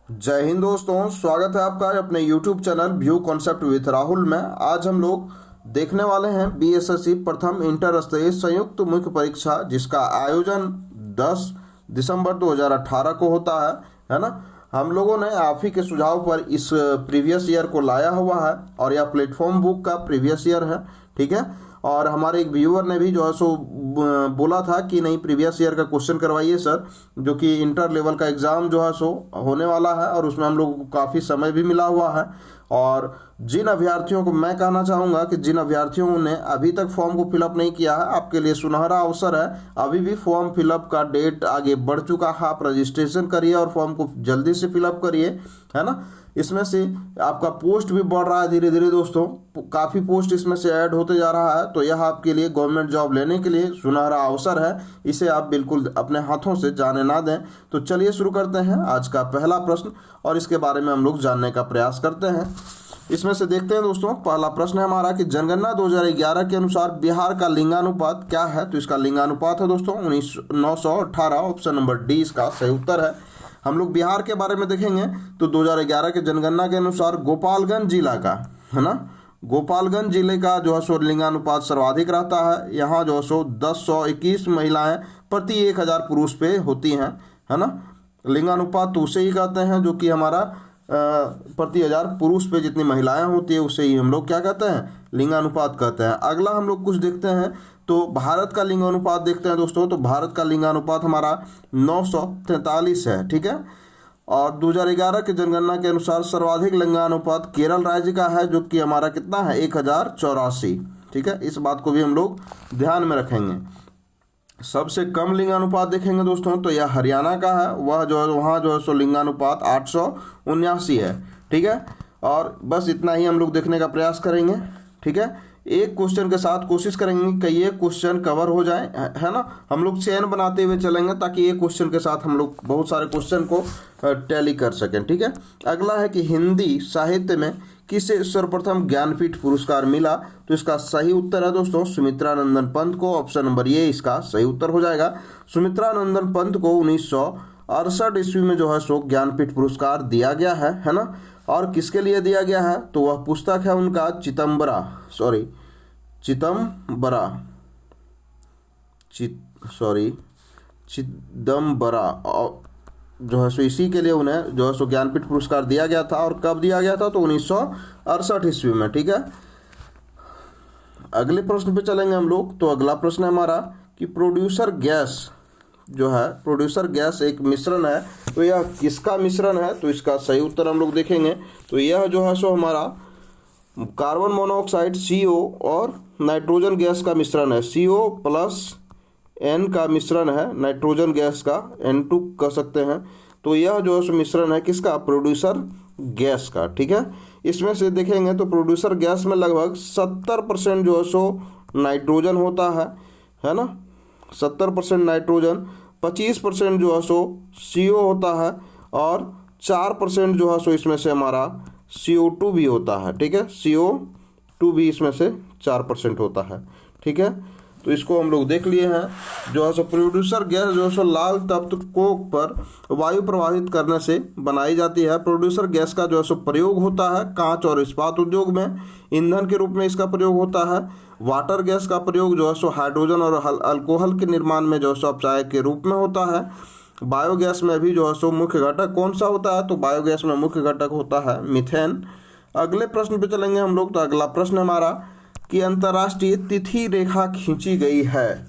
जय हिंद दोस्तों, स्वागत है आपका अपने YouTube channel view concept with Rahul में। आज हम लोग देखने वाले हैं बीएसएससी प्रथम इंटर स्तरीय संयुक्त मुख्य परीक्षा, जिसका आयोजन 10 दिसंबर 2018 को होता है ना। हम लोगों ने आप ही के सुझाव पर इस प्रीवियस ईयर को लाया हुआ है और यह प्लेटफॉर्म बुक का प्रीवियस ईयर है, ठीक है। और हमारे एक व्यूअर ने भी जो है सो बोला था कि नहीं, प्रीवियस ईयर का क्वेश्चन करवाइए सर, जो कि इंटर लेवल का एग्ज़ाम जो है सो होने वाला है और उसमें हम लोगों को काफ़ी समय भी मिला हुआ है। और जिन अभ्यर्थियों को मैं कहना चाहूँगा कि जिन अभ्यर्थियों ने अभी तक फॉर्म को फिलअप नहीं किया है, आपके लिए सुनहरा अवसर है। अभी भी फॉर्म फिलअप का डेट आगे बढ़ चुका है, आप रजिस्ट्रेशन करिए और फॉर्म को जल्दी से फिलअप करिए, है ना। इसमें से आपका पोस्ट भी बढ़ रहा है धीरे धीरे दोस्तों, काफ़ी पोस्ट इसमें से ऐड होते जा रहा है। तो यह आपके लिए गवर्नमेंट जॉब लेने के लिए सुनहरा अवसर है, इसे आप बिल्कुल अपने हाथों से जाने ना दें। तो चलिए शुरू करते हैं आज का पहला प्रश्न और इसके बारे में हम लोग जानने का प्रयास करते हैं। इसमें से देखते हैं दोस्तों, पहला प्रश्न है हमारा कि जनगणना 2011 के अनुसार बिहार का लिंगानुपात क्या है। तो इसका लिंगानुपात है दोस्तों 918। ऑप्शन नंबर डी इसका सही उत्तर है। हम लोग बिहार के बारे में देखेंगे तो 2011 के जनगणना के अनुसार गोपालगंज जिला का, है ना, गोपालगंज जिले का जो है सो लिंगानुपात सर्वाधिक रहता है। यहाँ जो है सो 1021 महिलाएं प्रति 1000 पुरुष पे होती हैं, है ना। लिंगानुपात तो उसे ही कहते हैं जो कि हमारा प्रति 1000 पुरुष पे जितनी महिलाएं होती है उसे ही हम लोग क्या कहते हैं, लिंगानुपात कहते हैं। अगला हम लोग कुछ देखते हैं तो भारत का लिंगानुपात देखते हैं दोस्तों। तो भारत का लिंगानुपात हमारा 943 है, ठीक है। और 2011 के जनगणना के अनुसार सर्वाधिक लिंगानुपात केरल राज्य का है, जो कि हमारा कितना है, 1084, ठीक है। इस बात को भी हम लोग ध्यान में रखेंगे। सबसे कम लिंगानुपात देखेंगे दोस्तों तो यह हरियाणा का है, वह जो है वहाँ जो है सो लिंगानुपात 879 है, ठीक है। और बस इतना ही हम लोग देखने का प्रयास करेंगे, ठीक है। एक क्वेश्चन के साथ कोशिश करेंगे कि ये क्वेश्चन कवर हो जाए, है ना। हम लोग चयन बनाते हुए चलेंगे ताकि एक क्वेश्चन के साथ हम लोग बहुत सारे क्वेश्चन को टैली कर सकें, ठीक है। अगला है कि हिंदी साहित्य में किसे सर्वप्रथम ज्ञानपीठ पुरस्कार मिला। तो इसका सही उत्तर है दोस्तों सुमित्रा नंदन पंत को। ऑप्शन नंबर ये इसका सही उत्तर हो जाएगा। सुमित्रा नंदन पंत को 1968 ईस्वी में जो है सो ज्ञानपीठ पुरस्कार दिया गया है ना। और किसके लिए दिया गया है तो वह पुस्तक है उनका चिदम्बरा जो है सो इसी के लिए उन्हें जो है सो ज्ञानपीठ पुरस्कार दिया गया था। और कब दिया गया था तो 1968 ईस्वी में, ठीक है। अगले प्रश्न पे चलेंगे हम लोग। तो अगला प्रश्न है हमारा कि प्रोड्यूसर गैस जो है, प्रोड्यूसर गैस एक मिश्रण है, तो यह किसका मिश्रण है। तो इसका सही उत्तर हम लोग देखेंगे तो यह जो है सो हमारा कार्बन मोनोऑक्साइड CO और नाइट्रोजन गैस का मिश्रण है। CO प्लस N का मिश्रण है, नाइट्रोजन गैस का N2 कह सकते हैं। तो यह जो है सो मिश्रण है किसका, प्रोड्यूसर गैस का, ठीक है। इसमें से देखेंगे तो प्रोड्यूसर गैस में लगभग 70% जो है सो नाइट्रोजन होता है ना। 70% नाइट्रोजन, 25% जो है सो CO होता है और 4% जो है सो इसमें से हमारा CO2 भी होता है, ठीक है। CO2 भी इसमें से 4% होता है, ठीक है। तो इसको हम लोग देख लिए हैं। जो है सो प्रोड्यूसर गैस जो है सो लाल तत्व को पर वायु प्रवाहित करने से बनाई जाती है। प्रोड्यूसर गैस का जो है सो प्रयोग होता है कांच और इस्पात उद्योग में, ईंधन के रूप में इसका प्रयोग होता है। वाटर गैस का प्रयोग जो है सो हाइड्रोजन और अल्कोहल के निर्माण में जो है सो अपचायक के रूप में होता है। बायोगैस में भी जो है सो मुख्य घटक कौन सा होता है तो बायोगैस में मुख्य घटक होता है मीथेन। अगले प्रश्न पे चलेंगे हम लोग। तो अगला प्रश्न हमारा कि अंतर्राष्ट्रीय तिथि रेखा खींची गई है।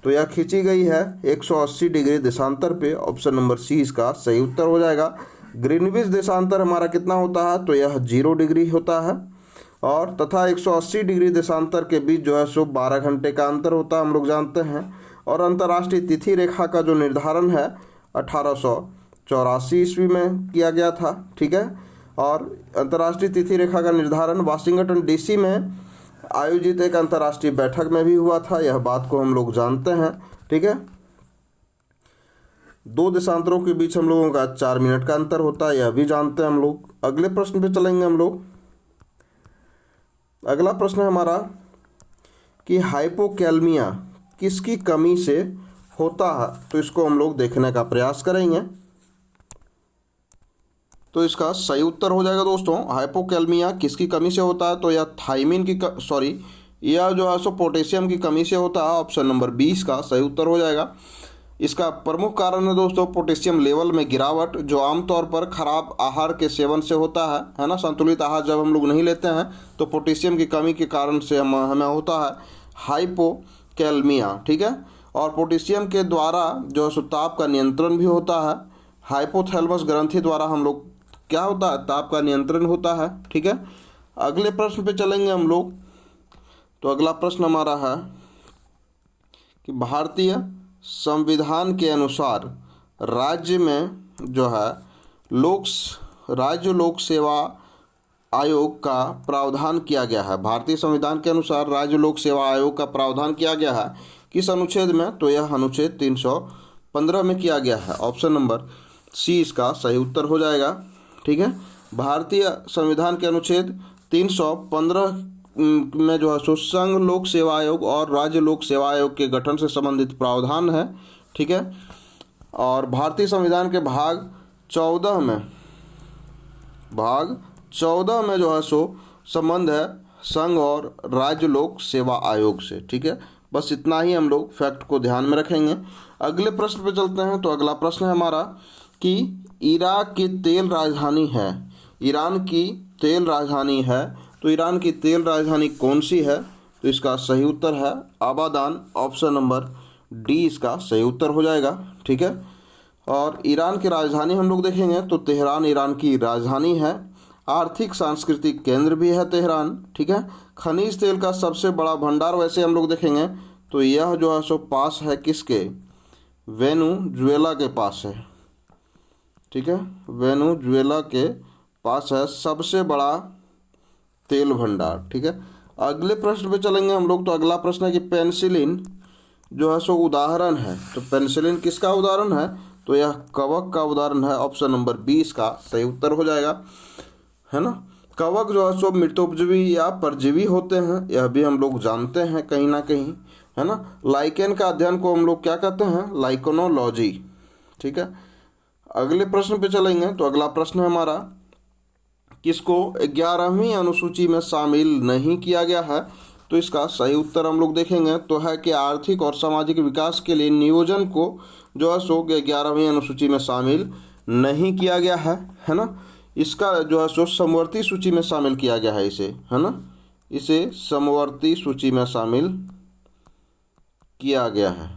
तो यह खींची गई है 180 डिग्री देशांतर पे। ऑप्शन नंबर सी इसका सही उत्तर हो जाएगा। ग्रीनविच देशांतर हमारा कितना होता है तो यह 0 डिग्री होता है और तथा 180 डिग्री देशांतर के बीच जो है सो 12 घंटे का अंतर होता है, हम लोग जानते हैं। और अंतर्राष्ट्रीय तिथि रेखा का जो निर्धारण है 1884 ईस्वी में किया गया था, ठीक है। और अंतर्राष्ट्रीय तिथि रेखा का निर्धारण वाशिंगटन DC में आयोजित एक अंतर्राष्ट्रीय बैठक में भी हुआ था, यह बात को हम लोग जानते हैं, ठीक है। 2 देशांतरों के बीच हम लोगों का 4 मिनट का अंतर होता है, यह भी जानते हैं हम लोग। अगले प्रश्न पे चलेंगे हम लोग। अगला प्रश्न है हमारा कि हाइपोकैलमिया किसकी कमी से होता है। तो इसको हम लोग देखने का प्रयास करेंगे। तो इसका सही उत्तर हो जाएगा दोस्तों हाइपोकैलमिया किसकी कमी से होता है, तो यह थायमिन की सॉरी यह जो है सो पोटेशियम की कमी से होता है। ऑप्शन नंबर 20 का सही उत्तर हो जाएगा। इसका प्रमुख कारण है दोस्तों पोटेशियम लेवल में गिरावट, जो आमतौर पर खराब आहार के सेवन से होता है ना। संतुलित आहार जब हम लोग नहीं लेते हैं तो पोटेशियम की कमी के कारण से हमें होता है हाइपोकैलमिया, ठीक है। और पोटेशियम के द्वारा जो है सो ताप का नियंत्रण भी होता है। हाइपोथैलेमस ग्रंथि द्वारा हम लोग क्या होता है, ताप का नियंत्रण होता है, ठीक है। अगले प्रश्न पे चलेंगे हम लोग। तो अगला प्रश्न हमारा है कि भारतीय संविधान के अनुसार राज्य में जो है राज्य लोक सेवा आयोग का प्रावधान किया गया है। भारतीय संविधान के अनुसार राज्य लोक सेवा आयोग का प्रावधान किया गया है किस अनुच्छेद में, तो यह अनुच्छेद 315 में किया गया है। ऑप्शन नंबर सी इसका सही उत्तर हो जाएगा, ठीक है। भारतीय संविधान के अनुच्छेद 315 में जो है सो संघ लोक सेवा आयोग और राज्य लोक सेवा आयोग के गठन से संबंधित प्रावधान है, ठीक है। और भारतीय संविधान के भाग 14 में जो है सो संबंध है संघ और राज्य लोक सेवा आयोग से, ठीक है। बस इतना ही हम लोग फैक्ट को ध्यान में रखेंगे। अगले प्रश्न पे चलते हैं। तो अगला प्रश्न है हमारा कि इराक की तेल राजधानी है, ईरान की तेल राजधानी है, तो ईरान की तेल राजधानी कौन सी है, तो इसका सही उत्तर है आबादान। ऑप्शन नंबर डी इसका सही उत्तर हो जाएगा, ठीक है। और ईरान की राजधानी हम लोग देखेंगे तो तेहरान ईरान की राजधानी है। आर्थिक सांस्कृतिक केंद्र भी है तेहरान, ठीक है। खनिज तेल का सबसे बड़ा भंडार वैसे हम लोग देखेंगे तो यह जो है सो पास है किसके, वेनेजुएला के पास है, ठीक है। वेनेजुएला के पास है सबसे बड़ा तेल भंडार, ठीक है। अगले प्रश्न पे चलेंगे हम लोग। तो अगला प्रश्न है कि पेनिसिलिन जो है सो उदाहरण है, तो पेनिसिलिन किसका उदाहरण है, तो यह कवक का उदाहरण है। ऑप्शन नंबर 20 का सही उत्तर हो जाएगा, है ना। कवक जो है सो मृतोपजीवी या परजीवी होते हैं, यह भी हम लोग जानते हैं कहीं ना कहीं, है ना। लाइकेन का अध्ययन को हम लोग क्या कहते हैं, लाइकोनोलॉजी, ठीक है। अगले प्रश्न पे चलेंगे। तो अगला प्रश्न है हमारा किसको 11वीं अनुसूची में शामिल नहीं किया गया है, तो इसका सही उत्तर हम लोग देखेंगे तो है कि आर्थिक और सामाजिक विकास के लिए नियोजन को जो है सो 11वीं अनुसूची में शामिल नहीं किया गया है ना। इसका जो है सो समवर्ती सूची में शामिल किया गया है इसे, है ना, इसे समवर्ती सूची में शामिल किया गया है,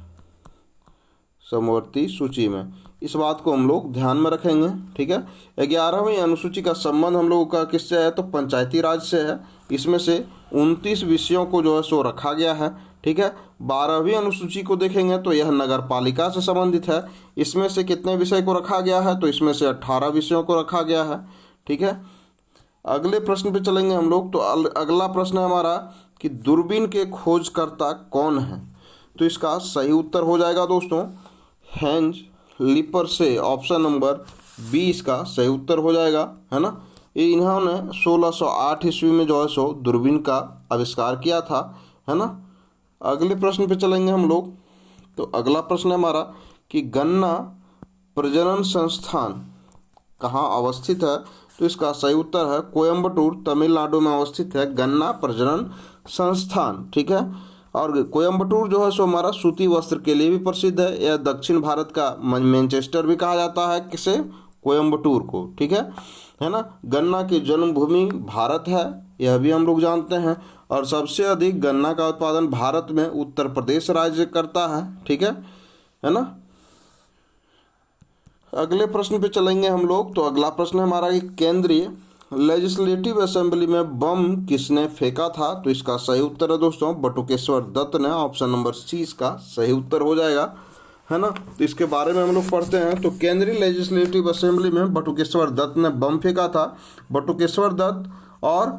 समवर्ती सूची में। इस बात को हम लोग ध्यान में रखेंगे, ठीक है। 11वीं अनुसूची का संबंध हम लोगों का किससे है, तो पंचायती राज से है। इसमें से 29 विषयों को जो है सो रखा गया है, ठीक है। 12वीं अनुसूची को देखेंगे तो यह नगर पालिका से संबंधित है। इसमें से कितने विषय को रखा गया है, तो इसमें से 18 विषयों को रखा गया है, ठीक है। अगले प्रश्न पे चलेंगे हम लोग। तो अगला प्रश्न है हमारा कि दूरबीन के खोजकर्ता कौन है, तो इसका सही उत्तर हो जाएगा दोस्तों हेंज लिपर से। ऑप्शन नंबर 20 का सही उत्तर हो जाएगा, है ना। ये इन्होंने 1608 ईस्वी में जो है सो दूरबीन का आविष्कार किया था, है ना। अगले प्रश्न पे चलेंगे हम लोग। तो अगला प्रश्न है हमारा कि गन्ना प्रजनन संस्थान कहाँ अवस्थित है, तो इसका सही उत्तर है कोयम्बटूर, तमिलनाडु में अवस्थित है गन्ना प्रजनन संस्थान, ठीक है। और कोयम्बटूर जो है सो हमारा सूती वस्त्र के लिए भी प्रसिद्ध है। यह दक्षिण भारत का मैनचेस्टर भी कहा जाता है किसे, कोयम्बटूर को, ठीक है ना। गन्ना की जन्मभूमि भारत है, यह भी हम लोग जानते हैं। और सबसे अधिक गन्ना का उत्पादन भारत में उत्तर प्रदेश राज्य करता है, ठीक है ना। अगले प्रश्न पे चलेंगे हम लोग। तो अगला प्रश्न है हमारा कि केंद्रीय लेजिस्लेटिव असेंबली में बम किसने फेंका था, तो इसका सही उत्तर है दोस्तों बटुकेश्वर दत्त ने। ऑप्शन नंबर सी इसका सही उत्तर हो जाएगा, है ना। तो इसके बारे में हम लोग पढ़ते हैं। तो केंद्रीय लेजिस्लेटिव असेंबली में बटुकेश्वर दत्त ने बम फेंका था। बटुकेश्वर दत्त और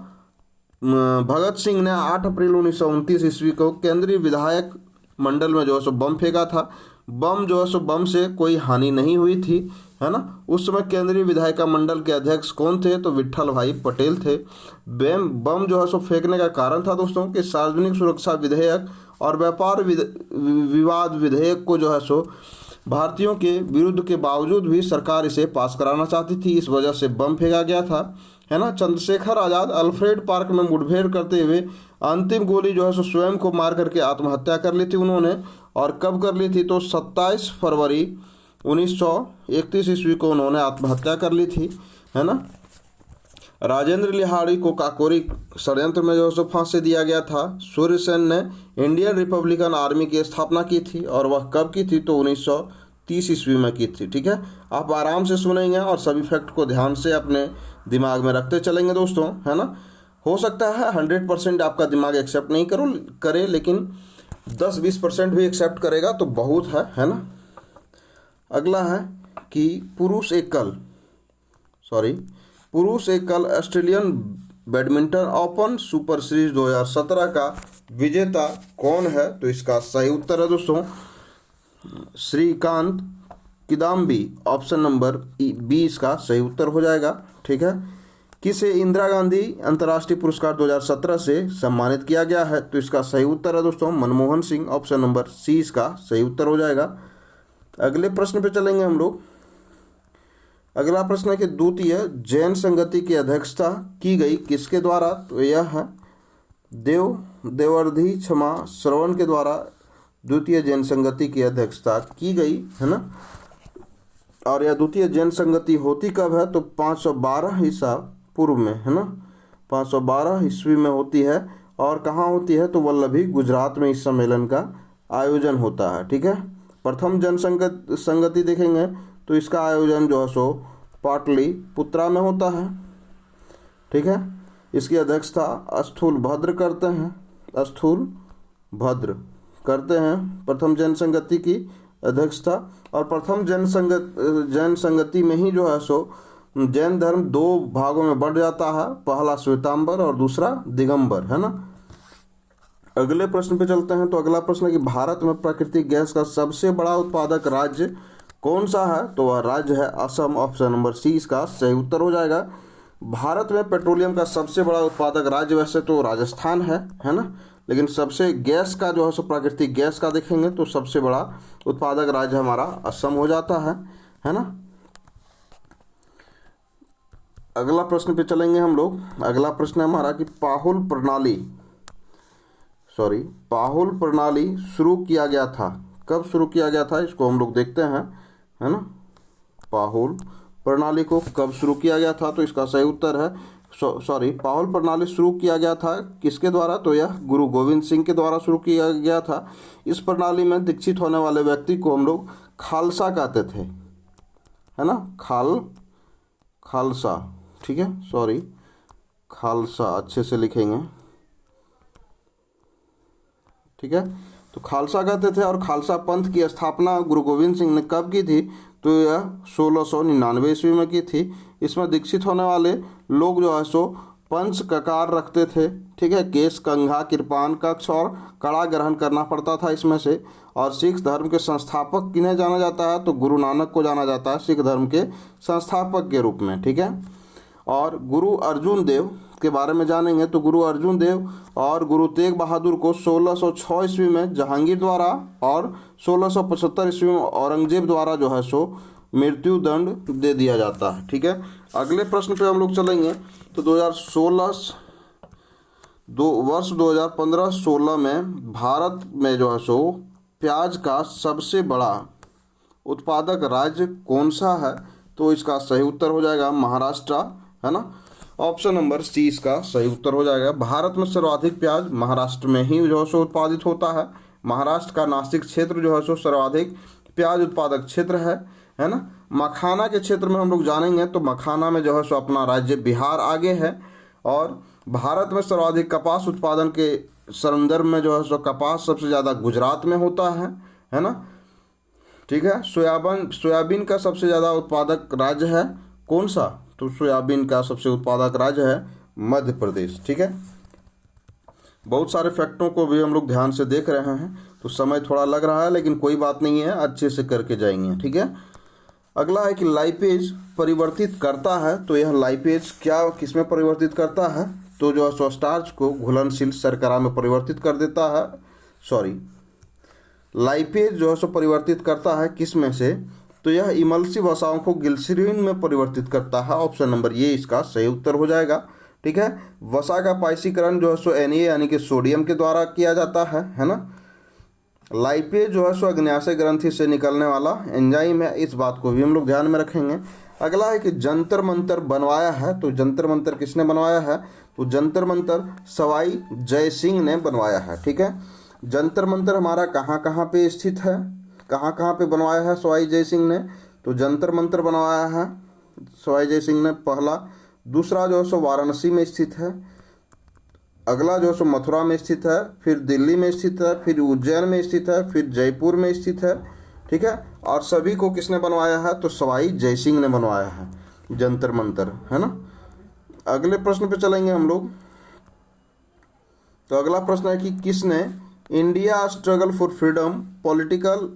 भगत सिंह ने 8 अप्रैल 1929 ईस्वी को केंद्रीय विधायक मंडल में जो है सो बम फेंका था। बम जो है सो बम से कोई हानि नहीं हुई थी, है ना। उस समय केंद्रीय विधायिका मंडल के अध्यक्ष कौन थे, तो विट्ठल भाई पटेल थे। बम जो है सो फेंकने का कारण था दोस्तों कि सार्वजनिक सुरक्षा विधेयक और व्यापार विवाद विधेयक को जो है सो भारतीयों के विरुद्ध के बावजूद भी सरकार इसे पास कराना चाहती थी, इस वजह से बम फेंका गया था, है ना। चंद्रशेखर आज़ाद अल्फ्रेड पार्क में मुठभेड़ करते हुए अंतिम गोली जो है सो स्वयं को मार करके आत्महत्या कर ली थी उन्होंने। और कब कर ली थी, तो 27 फरवरी 1931 ईस्वी को उन्होंने आत्महत्या कर ली थी, है ना। राजेंद्र लिहाड़ी को काकोरी षड्यंत्र में जो है सो फांसी दिया गया था। सूर्यसेन ने इंडियन रिपब्लिकन आर्मी की स्थापना की थी, और वह कब की थी, तो 1930 ईस्वी में की थी। ठीक है, आप आराम से सुनेंगे और सभी फैक्ट को ध्यान से अपने दिमाग में रखते चलेंगे दोस्तों, है ना। हो सकता है 100% आपका दिमाग एक्सेप्ट नहीं करे, लेकिन 10-20% भी एक्सेप्ट करेगा तो बहुत है ना। अगला है कि पुरुष एकल Australian badminton open super series 2017 का विजेता कौन है, तो इसका सही उत्तर है दोस्तों Srikanth Kidambi. Option number B इसका सही उत्तर हो जाएगा। ठीक है, किसे इंदिरा गांधी अंतर्राष्ट्रीय पुरस्कार 2017 से सम्मानित किया गया है, तो इसका सही उत्तर है दोस्तों Manmohan Singh. Option number C इसका सही उत्तर हो जाएगा। अगले प्रश्न पे चलेंगे हम लोग। अगला प्रश्न है कि द्वितीय जैन संगति की अध्यक्षता की गई किसके द्वारा, तो यह है देवर्धि क्षमा श्रवण के द्वारा द्वितीय जैन संगति की अध्यक्षता की गई, है ना। और यह द्वितीय जैन संगति होती कब है, तो 512 ईसा पूर्व में, है ना। 512 ईस्वी में होती है, और कहाँ होती है, तो वल्लभी गुजरात में इस सम्मेलन का आयोजन होता है। ठीक है, प्रथम जन संगति देखेंगे तो इसका आयोजन जो है सो पाटलिपुत्रा में होता है। ठीक है, इसकी अध्यक्षता स्थूल भद्र करते हैं प्रथम जन संगति की अध्यक्षता। और प्रथम जैन संगति में ही जो है सो जैन धर्म 2 भागों में बढ़ जाता है, पहला श्वेतांबर और दूसरा दिगंबर, है ना। अगले प्रश्न पे चलते हैं। तो अगला प्रश्न है कि भारत में प्राकृतिक गैस का सबसे बड़ा उत्पादक राज्य कौन सा है, तो वह राज्य है असम। ऑप्शन नंबर सी इसका सही उत्तर हो जाएगा। भारत में पेट्रोलियम का सबसे बड़ा उत्पादक राज्य वैसे तो राजस्थान है ना, लेकिन सबसे गैस का जो है सो प्राकृतिक गैस का देखेंगे तो सबसे बड़ा उत्पादक राज्य हमारा असम हो जाता है ना। अगला प्रश्न पे चलेंगे हम लोग। अगला प्रश्न है हमारा कि पाहुल प्रणाली शुरू किया गया था, कब शुरू किया गया था, इसको हम लोग देखते हैं, है ना। पाहुल प्रणाली को कब शुरू किया गया था, तो इसका सही उत्तर है पाहुल प्रणाली शुरू किया गया था किसके द्वारा, तो यह गुरु गोविंद सिंह के द्वारा शुरू किया गया था। इस प्रणाली में दीक्षित होने वाले व्यक्ति को हम लोग खालसा कहते थे, है ना। खालसा, ठीक है, खालसा अच्छे से लिखेंगे, ठीक है। तो खालसा कहते थे। और खालसा पंथ की स्थापना गुरु गोविंद सिंह ने कब की थी, तो यह 1699 ईस्वी में की थी। इसमें दीक्षित होने वाले लोग जो है सो पंच ककार रखते थे, ठीक है। केश, कंघा, कृपान, कक्ष और कड़ा ग्रहण करना पड़ता था इसमें से। और सिख धर्म के संस्थापक किन्हें जाना जाता है, तो गुरु नानक को जाना जाता है सिख धर्म के संस्थापक के रूप में, ठीक है। और गुरु अर्जुन देव के बारे में जानेंगे तो गुरु अर्जुन देव और गुरु तेग बहादुर को 1606 ईस्वी में जहांगीर द्वारा और 1675 ईस्वी में औरंगजेब द्वारा जो है सो मृत्यु दंड दे दिया जाता है, ठीक है। अगले प्रश्न पे हम लोग चलेंगे। तो 2015-16 में भारत में जो है सो प्याज का सबसे बड़ा उत्पादक राज्य कौन सा है, तो इसका सही उत्तर हो जाएगा महाराष्ट्र, है ना। ऑप्शन नंबर सी इसका सही उत्तर हो जाएगा। भारत में सर्वाधिक प्याज महाराष्ट्र में ही जो है सो उत्पादित होता है। महाराष्ट्र का नासिक क्षेत्र जो है सो सर्वाधिक प्याज उत्पादक क्षेत्र है ना। मखाना के क्षेत्र में हम लोग जानेंगे तो मखाना में जो है सो अपना राज्य बिहार आगे है। और भारत में सर्वाधिक कपास उत्पादन के संदर्भ में जो है सो कपास सबसे ज़्यादा गुजरात में होता है ना, ठीक है। सोयाबीन का सबसे ज़्यादा उत्पादक राज्य है कौन सा, तो सोयाबीन का सबसे उत्पादक राज्य है मध्य प्रदेश, ठीक है। बहुत सारे फैक्टों को भी हम लोग ध्यान से देख रहे हैं, तो समय थोड़ा लग रहा है लेकिन कोई बात नहीं है, अच्छे से करके जाएंगे, ठीक है। अगला है कि लाइपेज परिवर्तित करता है, तो यह लाइपेज क्या किसमें परिवर्तित करता है, तो जो है स्टार्च को घुलनशील शर्करा में परिवर्तित कर देता है, लाइपेज जो है सो परिवर्तित करता है किस में से, तो यह इमल्सिव वसाओं को ग्लिसरीन में परिवर्तित करता है। ऑप्शन नंबर ये इसका सही उत्तर हो जाएगा। ठीक है, वसा का पाइसीकरण जो है सो Na यानी कि सोडियम के द्वारा किया जाता है ना। लाइपेज जो है सो अग्न्याशय ग्रंथि से निकलने वाला एंजाइम है, इस बात को भी हम लोग ध्यान में रखेंगे। अगला है कि जंतर मंतर बनवाया है, तो जंतर मंतर किसने बनवाया है, तो जंतर मंतर सवाई जय सिंह ने बनवाया है। ठीक है, जंतर मंतर हमारा कहाँ कहाँ पे स्थित है, कहाँ कहाँ पे बनवाया है सवाई जय सिंह ने, तो जंतर मंतर बनवाया है सवाई जय सिंह ने पहला। दूसरा जो है सो वाराणसी में स्थित है, अगला जो है सो मथुरा में स्थित है, फिर दिल्ली में स्थित है, फिर उज्जैन में स्थित है, फिर जयपुर में स्थित है। ठीक है, और सभी को किसने बनवाया है, तो सवाई जय सिंह ने बनवाया है जंतर मंतर, है ना। अगले प्रश्न पे चलेंगे हम लोग। तो अगला प्रश्न है कि किसने India struggle for freedom political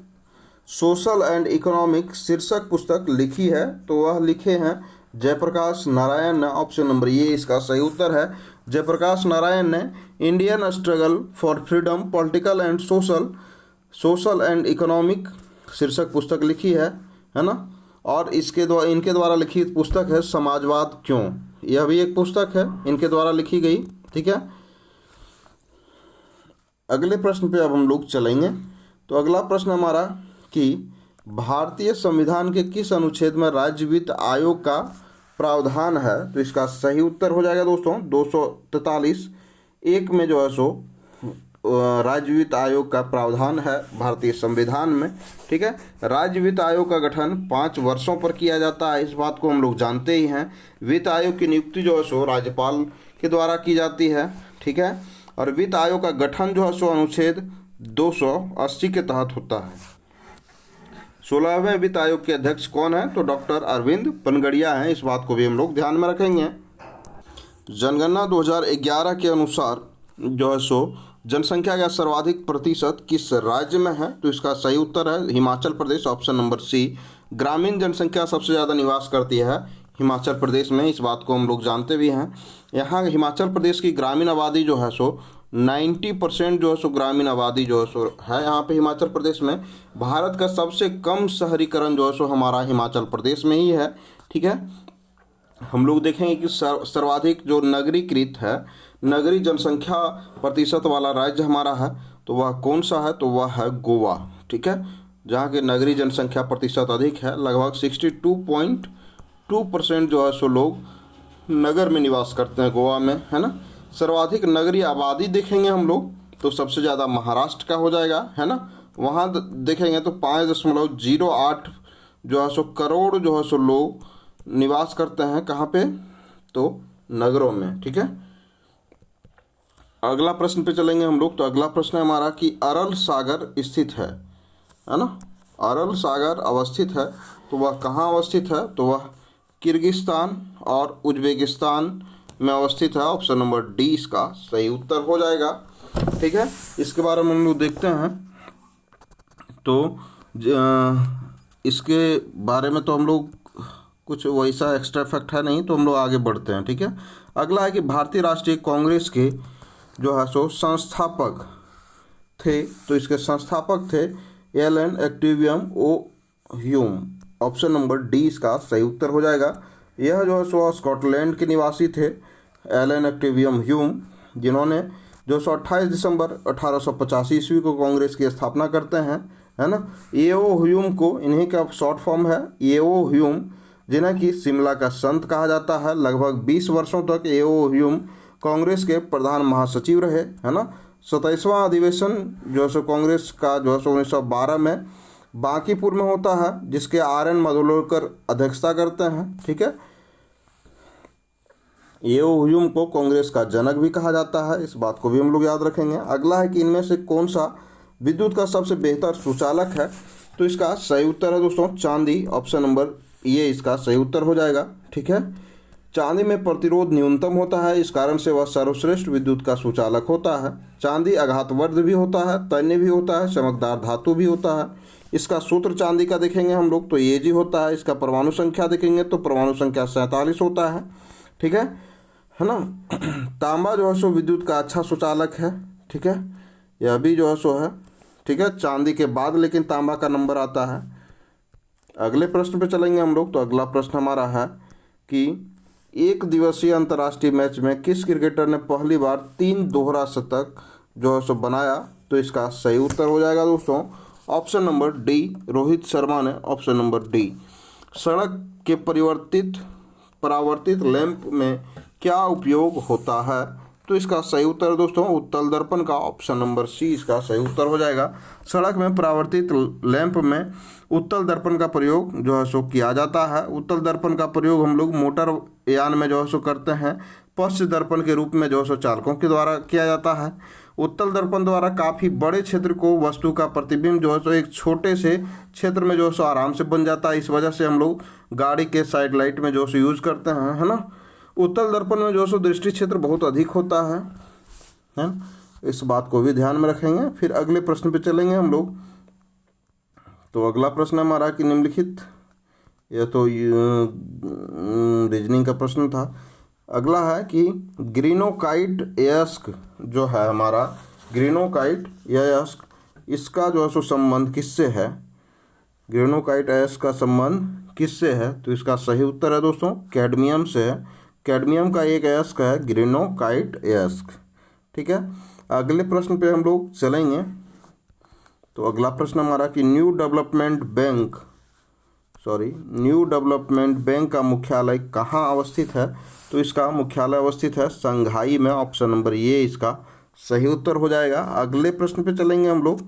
social and economic शीर्षक पुस्तक लिखी है, तो वह लिखे हैं जयप्रकाश नारायण ने। ऑप्शन नंबर ये इसका सही उत्तर है। जयप्रकाश नारायण ने Indian struggle for freedom political and social and economic शीर्षक पुस्तक लिखी है ना। और इनके द्वारा लिखित पुस्तक है समाजवाद क्यों, यह भी एक पुस्तक है इनके द्वारा लिखी गई। ठीक है, अगले प्रश्न पे अब हम लोग चलेंगे। तो अगला प्रश्न हमारा कि भारतीय संविधान के किस अनुच्छेद में राज्य वित्त आयोग का प्रावधान है, तो इसका सही उत्तर हो जाएगा दोस्तों 243 एक में जो है सो राज्य वित्त आयोग का प्रावधान है भारतीय संविधान में। ठीक है, राज्य वित्त आयोग का गठन 5 वर्षों पर किया जाता है, इस बात को हम लोग जानते ही हैं। वित्त आयोग की नियुक्ति जो है सो राज्यपाल के द्वारा की जाती है। ठीक है, और वित्त आयोग का गठन जो है सो अनुच्छेद 280 के तहत होता है। 16वें वित्त आयोग के अध्यक्ष कौन है, तो डॉक्टर अरविंद पनगड़िया हैं, इस बात को भी हम लोग ध्यान में रखेंगे। जनगणना 2011 के अनुसार जो है सो जनसंख्या का सर्वाधिक प्रतिशत किस राज्य में है, तो इसका सही उत्तर है Himachal Pradesh. Option number C. ग्रामीण जनसंख्या सबसे ज़्यादा निवास करती है हिमाचल प्रदेश में, इस बात को हम लोग जानते भी हैं। यहाँ हिमाचल प्रदेश की ग्रामीण आबादी जो है सो 90% जो है सो ग्रामीण आबादी जो है सो है यहाँ पे हिमाचल प्रदेश में। भारत का सबसे कम शहरीकरण जो है सो हमारा हिमाचल प्रदेश में ही है। ठीक है, हम लोग देखेंगे कि सर्वाधिक जो नगरीकृत है, नगरीय जनसंख्या प्रतिशत वाला राज्य हमारा है, तो वह कौन सा है, तो वह है गोवा। ठीक है, जहाँ के नगरीय जनसंख्या प्रतिशत अधिक है, लगभग 62.2% जो है सो लोग नगर में निवास करते हैं गोवा में, है ना। सर्वाधिक नगरीय आबादी देखेंगे हम लोग तो सबसे ज़्यादा महाराष्ट्र का हो जाएगा, है ना। वहाँ देखेंगे तो 5.08 जो है सो करोड़ जो है सो लोग निवास करते हैं, कहाँ पे, तो नगरों में। ठीक है, अगला प्रश्न पे चलेंगे हम लोग। तो अगला प्रश्न है हमारा कि अरल सागर स्थित है ना। अरल सागर अवस्थित है, तो वह कहाँ अवस्थित है, तो वह किर्गिस्तान और उज्बेकिस्तान में अवस्थित है। ऑप्शन नंबर डी इसका सही उत्तर हो जाएगा। ठीक है, इसके बारे में हम लोग देखते हैं। तो इसके बारे में तो हम लोग कुछ वैसा एक्स्ट्रा फैक्ट है नहीं, तो हम लोग आगे बढ़ते हैं। ठीक है, अगला है कि भारतीय राष्ट्रीय कांग्रेस के जो है सो संस्थापक थे, तो इसके संस्थापक थे एलन एक्टिवियम ओ ह्यूम। ऑप्शन नंबर डी इसका सही उत्तर हो जाएगा। यह जो है सो स्कॉटलैंड के निवासी थे एलन एक्टिवियम ह्यूम, जिन्होंने जो सो 28 दिसंबर 1885 ईस्वी को कांग्रेस की स्थापना करते हैं, है ना। एओ ह्यूम को इन्हीं का शॉर्ट फॉर्म है एओ ह्यूम, जिन्हें कि शिमला का संत कहा जाता है। लगभग 20 वर्षों तक एओ ह्यूम कांग्रेस के प्रधान महासचिव रहे, है ना। 27वां अधिवेशन जो है सो कांग्रेस का जो है सो 1912 में बांकीपुर में होता है, जिसके आर.एन. मधुलकर अध्यक्षता करते हैं। ठीक है, एओ ह्यूम को कांग्रेस का जनक भी कहा जाता है, इस बात को भी हम लोग याद रखेंगे। अगला है कि इनमें से कौन सा विद्युत का सबसे बेहतर सुचालक है, तो इसका सही उत्तर है दोस्तों चांदी। ऑप्शन नंबर ये इसका सही उत्तर हो जाएगा। ठीक है, चांदी में प्रतिरोध न्यूनतम होता है, इस कारण से वह सर्वश्रेष्ठ विद्युत का सुचालक होता है। चांदी आघातवर्ध भी होता है, तन्य भी होता है, चमकदार धातु भी होता है। इसका सूत्र चांदी का देखेंगे हम लोग तो Ag होता है। इसका परमाणु संख्या देखेंगे तो परमाणु संख्या 47 होता है। ठीक है ना। तांबा जो है सो विद्युत का अच्छा सुचालक है। ठीक है, यह भी जो है सो है ठीक है, चांदी के बाद लेकिन तांबा का नंबर आता है। अगले प्रश्न पे चलेंगे हम लोग। तो अगला प्रश्न हमारा है कि एक दिवसीय अंतर्राष्ट्रीय मैच में किस क्रिकेटर ने पहली बार 3 दोहरा शतक जो है सो बनाया? तो इसका सही उत्तर हो जाएगा दोस्तों option number D, Rohit Sharma ने। Option number D. सड़क के परावर्तित लैंप में क्या उपयोग होता है? तो इसका सही उत्तर दोस्तों उत्तल दर्पण का। ऑप्शन नंबर सी इसका सही उत्तर हो जाएगा। सड़क में परावर्तित लैंप में उत्तल दर्पण का प्रयोग जो है सो किया जाता है। उत्तल दर्पण का प्रयोग हम लोग मोटर यान में जो है सो करते हैं। पश्च दर्पण के रूप में जो है सो चालकों के द्वारा किया जाता है। उत्तल दर्पण द्वारा काफ़ी बड़े क्षेत्र को वस्तु का प्रतिबिंब जो है सो एक छोटे से क्षेत्र में जो है सो आराम से बन जाता है। इस वजह से हम लोग गाड़ी के साइड लाइट में जो है सो यूज़ करते हैं, है ना। उत्तल दर्पण में जो है सो दृष्टि क्षेत्र बहुत अधिक होता है ना। इस बात को भी ध्यान में रखेंगे। फिर अगले प्रश्न पे चलेंगे हम लोग। तो अगला प्रश्न हमारा कि निम्नलिखित, यह तो रीजनिंग का प्रश्न था। अगला है कि ग्रीनोकाइट अयस्क जो है हमारा, ग्रीनोकाइट अयस्क, इसका जो है सो संबंध किससे है? ग्रीनोकाइट अयस्क का संबंध किससे है? तो इसका सही उत्तर है दोस्तों कैडमियम से है। कैडमियम का एक अयस्क है ग्रीनोकाइट अयस्क। ठीक है, अगले प्रश्न पे हम लोग चलेंगे। तो अगला प्रश्न हमारा कि न्यू डेवलपमेंट बैंक का मुख्यालय कहाँ अवस्थित है? तो इसका मुख्यालय अवस्थित है शंघाई में। ऑप्शन नंबर ये इसका सही उत्तर हो जाएगा। अगले प्रश्न पे चलेंगे हम लोग।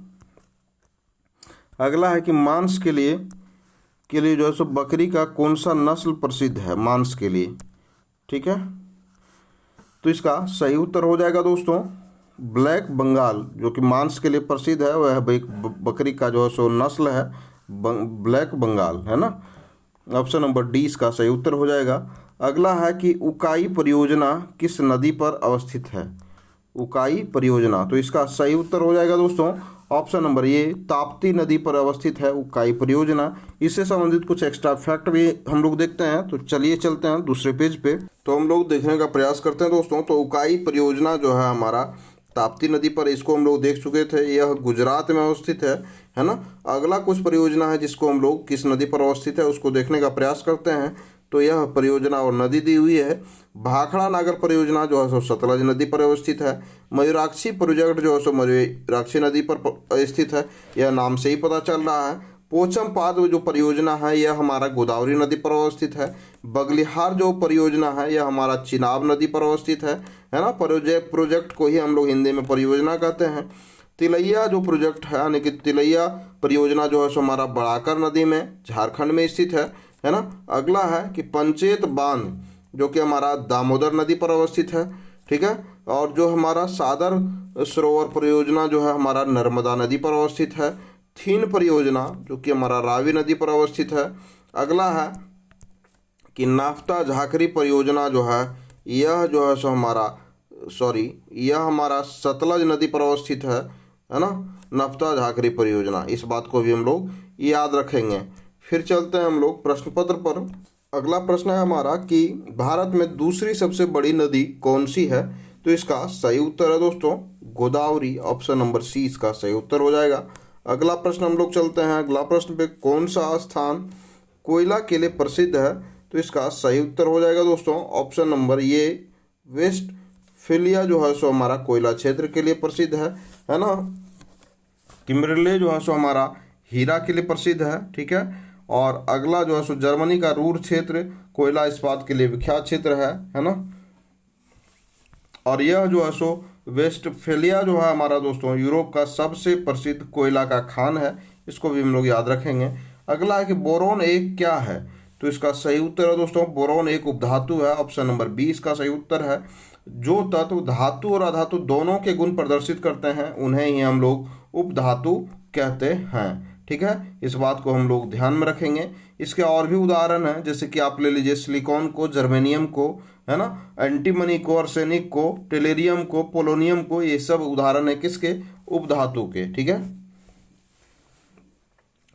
अगला है कि मांस के लिए जो है सो बकरी का कौन सा नस्ल प्रसिद्ध है मांस के लिए? ठीक है, तो इसका सही उत्तर हो जाएगा दोस्तों ब्लैक बंगाल, जो कि मांस के लिए प्रसिद्ध है। वह एक बकरी का जो है सो नस्ल है ब्लैक बंगाल, है ना। ऑप्शन नंबर डी इसका सही उत्तर हो जाएगा। अगला है कि उकाई परियोजना किस नदी पर अवस्थित है? उकाई परियोजना, तो इसका सही उत्तर हो जाएगा दोस्तों ऑप्शन नंबर ये, ताप्ती नदी पर अवस्थित है उकाई परियोजना। इससे संबंधित कुछ एक्स्ट्रा फैक्ट भी हम लोग देखते हैं। तो चलिए चलते हैं दूसरे पेज पे। तो हम लोग देखने का प्रयास करते हैं दोस्तों। तो उकाई परियोजना जो है हमारा ताप्ती नदी पर, इसको हम लोग देख चुके थे, यह गुजरात में अवस्थित है ना। अगला कुछ परियोजना है जिसको हम लोग किस नदी पर अवस्थित है उसको देखने का प्रयास करते हैं। तो यह परियोजना और नदी दी हुई है। भाखड़ा नागर परियोजना जो है सो सतलज नदी पर अवस्थित है। मयूराक्षी प्रोजेक्ट जो है सो मयूराक्षी नदी पर स्थित है, यह नाम से ही पता चल रहा है। पोचम पाद जो परियोजना है यह हमारा गोदावरी नदी पर अवस्थित है। बगलिहार जो परियोजना है यह हमारा चिनाब नदी पर अवस्थित है ना। प्रोजेक्ट को ही हम लोग हिंदी में परियोजना कहते हैं। तिलैया जो प्रोजेक्ट है यानी कि तिलैया परियोजना जो है सो हमारा बड़ाकर नदी में झारखंड में स्थित है ना। अगला है कि पंचेत बांध जो कि हमारा दामोदर नदी पर अवस्थित है। ठीक है, और जो हमारा सादर सरोवर परियोजना जो है हमारा नर्मदा नदी पर अवस्थित है। थीन परियोजना जो कि हमारा रावी नदी पर अवस्थित है। अगला है कि नाफ्ता झाकरी परियोजना जो है यह जो है सो यह हमारा सतलज नदी पर अवस्थित है ना। नाफ्ता झाकरी परियोजना, इस बात को भी हम लोग याद रखेंगे। फिर चलते हैं हम लोग प्रश्न पत्र पर। अगला प्रश्न है हमारा कि भारत में दूसरी सबसे बड़ी नदी कौन सी है? तो इसका सही उत्तर है दोस्तों गोदावरी। ऑप्शन नंबर सी इसका सही उत्तर हो जाएगा। अगला प्रश्न हम लोग चलते हैं। अगला प्रश्न पे कौन सा स्थान कोयला के लिए प्रसिद्ध है? तो इसका सही उत्तर हो जाएगा दोस्तों ऑप्शन नंबर ये, वेस्टफेलिया जो है सो हमारा कोयला क्षेत्र के लिए प्रसिद्ध है ना। किम्बर्ले जो है सो हमारा हीरा के लिए प्रसिद्ध है। ठीक है, और अगला जो है सो जर्मनी का रूर क्षेत्र कोयला इस्पात के लिए विख्यात क्षेत्र है ना। और यह जो है सो वेस्टफेलिया जो है हमारा दोस्तों यूरोप का सबसे प्रसिद्ध कोयला का खान है, इसको भी हम लोग याद रखेंगे। अगला है कि बोरोन एक क्या है? तो इसका सही उत्तर है दोस्तों बोरोन एक उपधातु है। ऑप्शन नंबर बी इसका सही उत्तर है। जो तत्व धातु और अधातु दोनों के गुण प्रदर्शित करते हैं उन्हें ही हम लोग उपधातु कहते हैं। ठीक है, इस बात को हम लोग ध्यान में रखेंगे। इसके और भी उदाहरण हैं, जैसे कि आप ले लीजिए सिलिकॉन को, जर्मेनियम को, है ना, एंटीमनी को, आर्सेनिक को, टेलेरियम को, पोलोनियम को, ये सब उदाहरण है किसके? उपधातु के। ठीक है,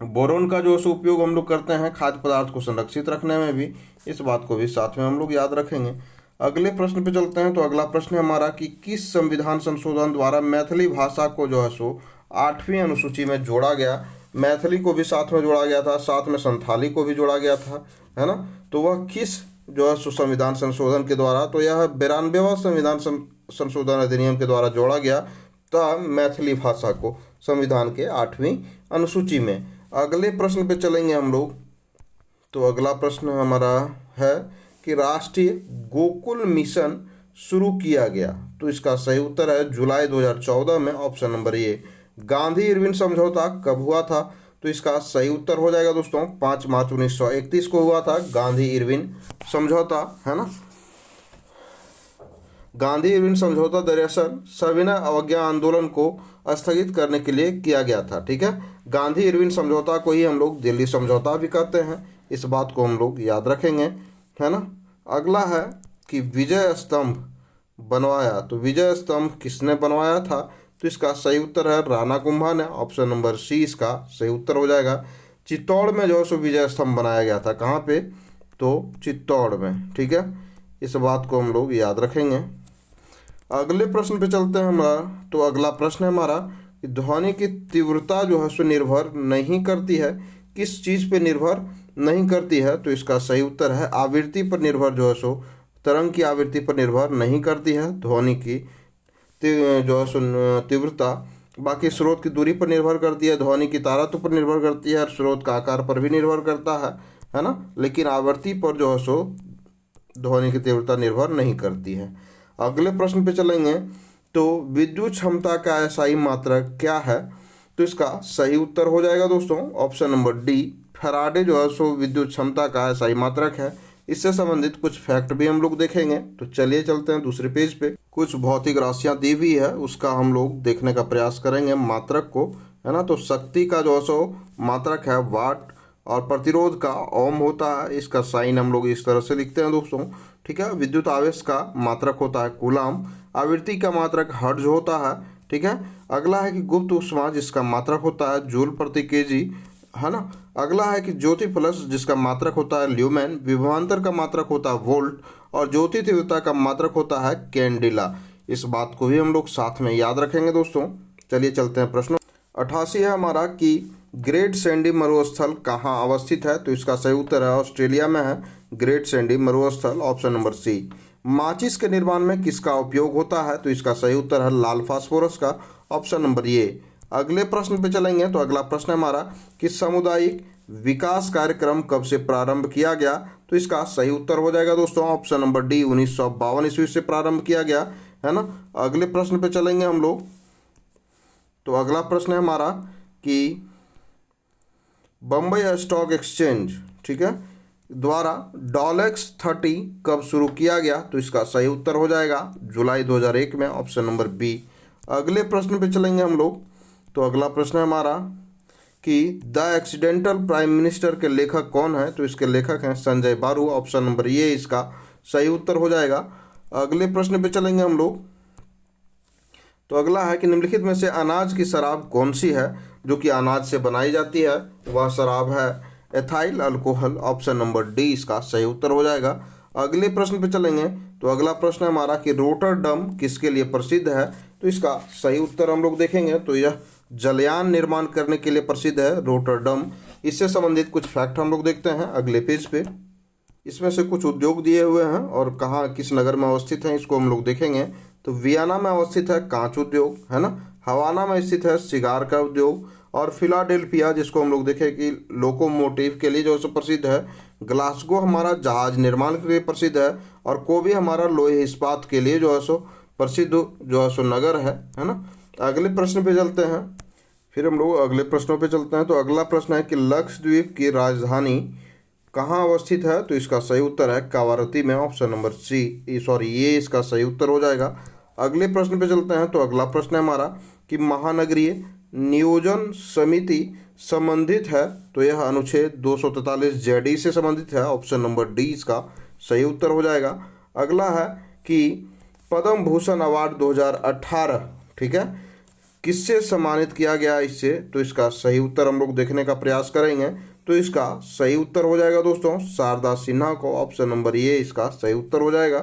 बोरोन का जो उपयोग हम लोग करते हैं खाद्य पदार्थ को संरक्षित रखने में भी, इस बात को भी साथ में हम लोग याद रखेंगे। अगले प्रश्न पे चलते हैं। तो अगला प्रश्न है हमारा कि किस संविधान संशोधन द्वारा मैथिली भाषा को जो है सो 8वीं अनुसूची में जोड़ा गया। मैथिली को भी साथ में जोड़ा गया था, साथ में संथाली को भी जोड़ा गया था, है ना। तो वह किस जो है संविधान संशोधन के द्वारा, तो यह 92वां संविधान संशोधन अधिनियम के द्वारा जोड़ा गया था मैथिली भाषा को संविधान के 8वीं अनुसूची में। अगले प्रश्न पे चलेंगे हम लोग। तो अगला प्रश्न हमारा है कि राष्ट्रीय गोकुल मिशन शुरू किया गया, तो इसका सही उत्तर है जुलाई 2014 में, option number A. Gandhi Irwin समझौता कब हुआ था, तो इसका सही उत्तर हो जाएगा दोस्तों 5 मार्च 1931 को हुआ था गांधी इरविन समझौता, है ना। गांधी इरविन समझौता दरअसल सविनय अवज्ञा आंदोलन को स्थगित करने के लिए किया गया था, ठीक है। गांधी इरविन समझौता को ही हम लोग दिल्ली समझौता भी कहते हैं, इस बात को हम लोग याद रखेंगे, है ना। अगला है कि विजय स्तंभ बनवाया, तो विजय स्तंभ किसने बनवाया था, तो इसका सही उत्तर है राणा कुंभा ने, ऑप्शन नंबर सी इसका सही उत्तर हो जाएगा। चित्तौड़ में जो है सो विजय स्तंभ बनाया गया था, कहाँ पे, तो चित्तौड़ में, ठीक है। इस बात को हम लोग याद रखेंगे। अगले प्रश्न पे चलते हैं हमारा। तो अगला प्रश्न है हमारा कि ध्वनि की तीव्रता जो है सो निर्भर नहीं करती है, किस चीज़ पे निर्भर नहीं करती है, तो इसका सही उत्तर है आवृत्ति पर निर्भर जो है सो, तरंग की आवृत्ति पर निर्भर नहीं करती है ध्वनि की जो है सो तीव्रता। बाकी स्रोत की दूरी पर निर्भर करती है, ध्वनि की तारत्व पर निर्भर करती है, और स्रोत का आकार पर भी निर्भर करता है ना। लेकिन आवृत्ति पर जो है सो ध्वनि की तीव्रता निर्भर नहीं करती है। अगले प्रश्न पे चलेंगे। तो विद्युत क्षमता का एसआई मात्रक क्या है, तो इसका सही उत्तर हो जाएगा दोस्तों ऑप्शन नंबर डी, फैराडे जो है सो विद्युत क्षमता का एसआई मात्रक है। इससे संबंधित कुछ फैक्ट भी हम लोग देखेंगे। तो चलिए चलते हैं दूसरे पेज पे। कुछ भौतिक राशियां दी हुई है, उसका हम लोग देखने का प्रयास करेंगे मात्रक को, है ना। तो शक्ति का जो है सो मात्रक है वाट, और प्रतिरोध का ओम होता है, इसका साइन हम लोग इस तरह से लिखते हैं दोस्तों, ठीक है। विद्युत आवेश का मात्रक होता है कूलाम, आवृत्ति का मात्रक हर्ट्ज होता है, ठीक है। अगला है कि गुप्त ऊष्मा जिसका मात्रक होता है जूल प्रति केजी, है ना। अगला है कि ज्योति प्लस जिसका मात्रक होता है ल्यूमेन, विभवांतर का मात्रक होता है वोल्ट, और ज्योति तीव्रता का मात्रक होता है कैंडिला। इस बात को भी हम लोग साथ में याद रखेंगे दोस्तों। चलिए चलते हैं प्रश्न 88 है हमारा कि ग्रेट सैंडी मरुस्थल कहाँ अवस्थित है, तो इसका सही उत्तर है ऑस्ट्रेलिया में है ग्रेट सैंडी मरुस्थल, ऑप्शन नंबर सी। माचिस के निर्माण में किसका उपयोग होता है, तो इसका सही उत्तर है लाल फास्फोरस का, ऑप्शन नंबर ए। अगले प्रश्न पे चलेंगे। तो अगला प्रश्न है हमारा कि सामुदायिक विकास कार्यक्रम कब से प्रारंभ किया गया, तो इसका सही उत्तर हो जाएगा दोस्तों ऑप्शन नंबर डी, 1952 ईस्वी से प्रारंभ किया गया, है ना। अगले प्रश्न पे चलेंगे हम लोग। तो अगला प्रश्न है हमारा कि बम्बई स्टॉक एक्सचेंज, ठीक है, द्वारा डॉलेक्स 30 कब शुरू किया गया, तो इसका सही उत्तर हो जाएगा जुलाई 2001 में, ऑप्शन नंबर बी। अगले प्रश्न पे चलेंगे हम लोग। तो अगला प्रश्न है हमारा कि द एक्सीडेंटल प्राइम मिनिस्टर के लेखक कौन है, तो इसके लेखक हैं संजय बारू, ऑप्शन नंबर ए इसका सही उत्तर हो जाएगा। अगले प्रश्न पे चलेंगे हम लोग। तो अगला है कि निम्नलिखित में से अनाज की शराब कौन सी है जो कि अनाज से बनाई जाती है, वह शराब है ethyl alcohol, option number D इसका सही उत्तर हो जाएगा। अगले प्रश्न पे चलेंगे। तो अगला प्रश्न है हमारा कि रोटरडम किसके लिए प्रसिद्ध है, तो इसका सही उत्तर हम लोग देखेंगे। तो यह जलयान निर्माण करने के लिए प्रसिद्ध है रोटरडम। इससे संबंधित कुछ फैक्ट हम लोग देखते हैं अगले पेज पे। इसमें से कुछ उद्योग दिए हुए हैं और कहाँ किस नगर में अवस्थित हैं इसको हम लोग देखेंगे। तो वियना में अवस्थित है कांच उद्योग, है ना। हवाना में स्थित है सिगार का उद्योग, और फिलाडेल्फिया जिसको हम लोग देखें कि लोकोमोटिव के लिए जो है प्रसिद्ध है। ग्लासगो हमारा जहाज निर्माण के लिए प्रसिद्ध है, और कोबी हमारा लोहे इस्पात के लिए जो है सो प्रसिद्ध जो है सो नगर है ना। अगले प्रश्न पे चलते हैं। फिर हम लोग अगले प्रश्नों पे चलते हैं। तो अगला प्रश्न है कि लक्षद्वीप की राजधानी कहाँ अवस्थित है, तो इसका सही उत्तर है कावारती में, ऑप्शन नंबर ये इसका सही उत्तर हो जाएगा। अगले प्रश्न पे चलते हैं। तो अगला प्रश्न है हमारा कि महानगरीय नियोजन समिति संबंधित है, तो यह अनुच्छेद 243 जेडी से संबंधित है, ऑप्शन नंबर डी इसका सही उत्तर हो जाएगा। अगला है कि पद्म भूषण अवार्ड 2018, ठीक है, किससे सम्मानित किया गया इससे, तो इसका सही उत्तर हम लोग देखने का प्रयास करेंगे। तो इसका सही उत्तर हो जाएगा दोस्तों शारदा सिन्हा को, ऑप्शन नंबर ए इसका सही उत्तर हो जाएगा।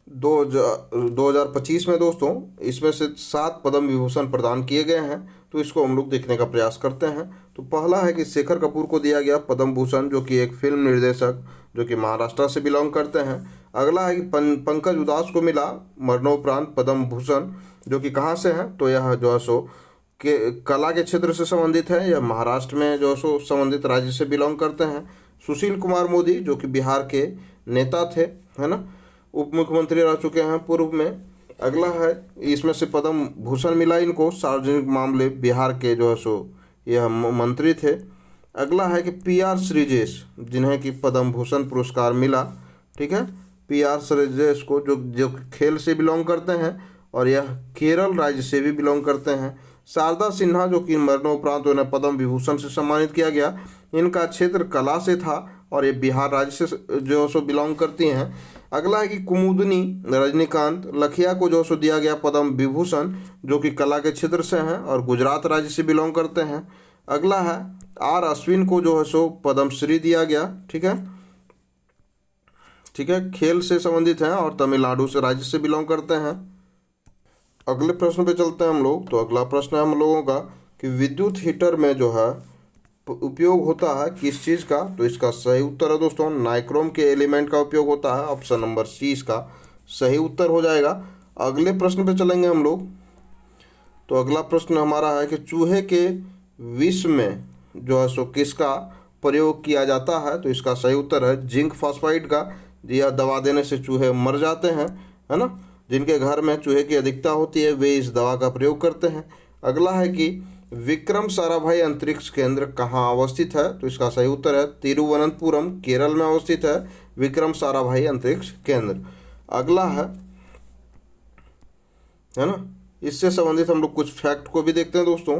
2025 में दोस्तों इसमें से 7 पद्म विभूषण प्रदान किए गए हैं। तो इसको हम लोग देखने का प्रयास करते हैं। तो पहला है कि शेखर कपूर को दिया गया पद्म भूषण, जो कि एक फिल्म निर्देशक जो कि महाराष्ट्र से बिलोंग करते हैं। अगला है कि पंकज उदास को मिला मरणोपरांत पद्म भूषण, जो कि कहाँ से हैं, तो यह जो है सो के कला के क्षेत्र से संबंधित है। यह महाराष्ट्र में जो है सो संबंधित राज्य से बिलोंग करते हैं। सुशील कुमार मोदी जो कि बिहार के नेता थे, है ना, उप मुख्यमंत्री रह चुके हैं पूर्व में। अगला है इसमें से पद्म भूषण मिला इनको सार्वजनिक मामले बिहार के जो है सो यह मंत्री थे। अगला है कि PR श्रीजेश, जिन्हें कि पद्म भूषण पुरस्कार मिला। ठीक है, PR श्रीजेश को जो खेल से बिलोंग करते हैं और यह केरल राज्य से भी बिलोंग करते हैं। शारदा सिन्हा जो कि मरणोपरांत उन्हें पद्म विभूषण से सम्मानित किया गया, इनका क्षेत्र कला से था और ये बिहार राज्य से जो सो बिलोंग करती हैं। अगला है कि कुमुदनी रजनीकांत लखिया को जो सो दिया गया पद्म विभूषण, जो कि कला के क्षेत्र से हैं और गुजरात राज्य से बिलोंग करते हैं। अगला है R अश्विन को जो है सो पद्मश्री दिया गया। ठीक है, खेल से संबंधित हैं और तमिलनाडु से राज्य से बिलोंग करते हैं। अगले प्रश्न पे चलते हैं हम लोग। तो अगला प्रश्न है हम लोगों का कि विद्युत हीटर में जो है उपयोग होता है किस चीज़ का, तो इसका सही उत्तर है दोस्तों नाइक्रोम के एलिमेंट का उपयोग होता है। ऑप्शन नंबर C इसका सही उत्तर हो जाएगा। अगले प्रश्न पे चलेंगे हम लोग। तो अगला प्रश्न हमारा है कि चूहे के विष में जो है सो किसका प्रयोग किया जाता है, तो इसका सही उत्तर है जिंक फॉस्फाइड का। यह दवा देने से चूहे मर जाते हैं, है ना, जिनके घर में चूहे की अधिकता होती है वे इस दवा का प्रयोग करते हैं। अगला है कि विक्रम साराभाई अंतरिक्ष केंद्र कहाँ अवस्थित है, तो इसका सही उत्तर है तिरुवनंतपुरम केरल में अवस्थित है विक्रम साराभाई अंतरिक्ष केंद्र। अगला है ना, इससे संबंधित हम लोग कुछ फैक्ट को भी देखते हैं दोस्तों।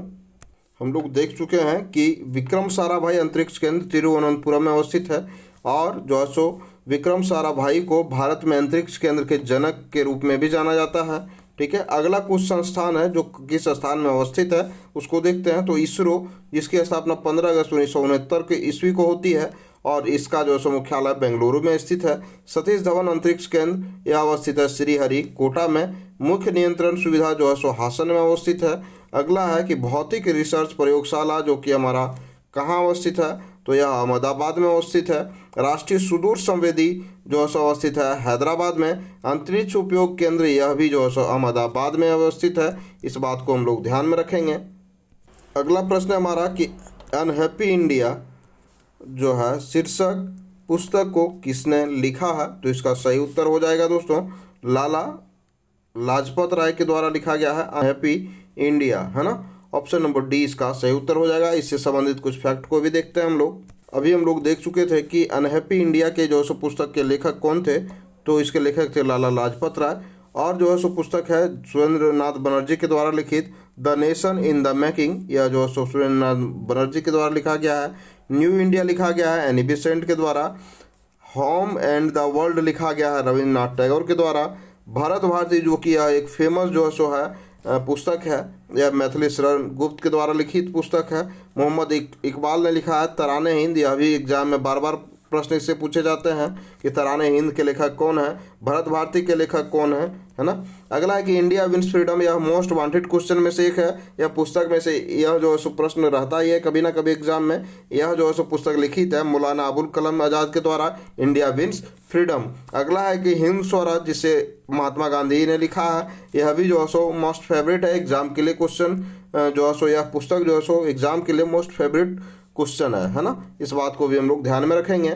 हम लोग देख चुके हैं कि विक्रम साराभाई अंतरिक्ष केंद्र तिरुवनंतपुरम में अवस्थित है और जो है सो विक्रम साराभाई को भारत में अंतरिक्ष केंद्र के जनक के रूप में भी जाना जाता है। ठीक है, अगला कुछ संस्थान है जो किस स्थान में अवस्थित है उसको देखते हैं। तो इसरो, जिसकी स्थापना 15 अगस्त 1969 के ईस्वी को होती है और इसका जो है मुख्यालय बेंगलुरु में स्थित है। सतीश धवन अंतरिक्ष केंद्र यह अवस्थित है श्रीहरिकोटा में। मुख्य नियंत्रण सुविधा जो है सो हासन में अवस्थित है। अगला है कि भौतिक रिसर्च प्रयोगशाला जो कि हमारा कहाँ अवस्थित है, तो यह अहमदाबाद में अवस्थित है। राष्ट्रीय सुदूर संवेदी जो है सो अवस्थित है हैदराबाद में। अंतरिक्ष उपयोग केंद्र यह भी जो है सो अहमदाबाद में अवस्थित है। इस बात को हम लोग ध्यान में रखेंगे। अगला प्रश्न है हमारा कि अनहैप्पी इंडिया जो है शीर्षक पुस्तक को किसने लिखा है, तो इसका सही उत्तर हो जाएगा दोस्तों लाला लाजपत राय के द्वारा लिखा गया है अनहैप्पी इंडिया, है ना। ऑप्शन नंबर D इसका सही उत्तर हो जाएगा। इससे संबंधित कुछ फैक्ट को भी देखते हैं हम लोग। अभी हम लोग देख चुके थे कि अनहैप्पी इंडिया के जो है सो पुस्तक के लेखक कौन थे, तो इसके लेखक थे लाला लाजपत राय। और जो है सो पुस्तक है सुरेंद्र नाथ बनर्जी के द्वारा लिखित the nation in the making, यह जो है सो सुरेंद्र नाथ बनर्जी के द्वारा लिखा गया है। न्यू इंडिया लिखा गया है एनी बेसेंट के द्वारा। होम एंड द वर्ल्ड लिखा गया है रविन्द्रनाथ टैगोर के द्वारा। भरत भारती जो कि यह एक फेमस जो है सो है पुस्तक है, यह मैथिली शरण गुप्त के द्वारा लिखित पुस्तक है। मोहम्मद इकबाल ने लिखा है तराने हिंद, यह भी एग्जाम में बार बार प्रश्न इससे पूछे जाते हैं कि तराने हिंद के लेखक कौन है, भरत भारती के लेखक कौन है ना। अगला है कि इंडिया विंस फ्रीडम, यह मोस्ट वांटेड क्वेश्चन में से एक है। यह पुस्तक में से यह जो है सो प्रश्न रहता ही है कभी ना कभी एग्जाम में। यह जो है सो पुस्तक लिखित है मौलाना अबुल कलाम आज़ाद के द्वारा, इंडिया विंस फ्रीडम। अगला है कि हिंद स्वराज, जिसे महात्मा गांधी ने लिखा है, यह भी जो है सो मोस्ट फेवरेट है एग्जाम के लिए क्वेश्चन जो है सो यह पुस्तक जो है सो एग्जाम के लिए मोस्ट फेवरेट क्वेश्चन है ना। इस बात को भी हम लोग ध्यान में रखेंगे।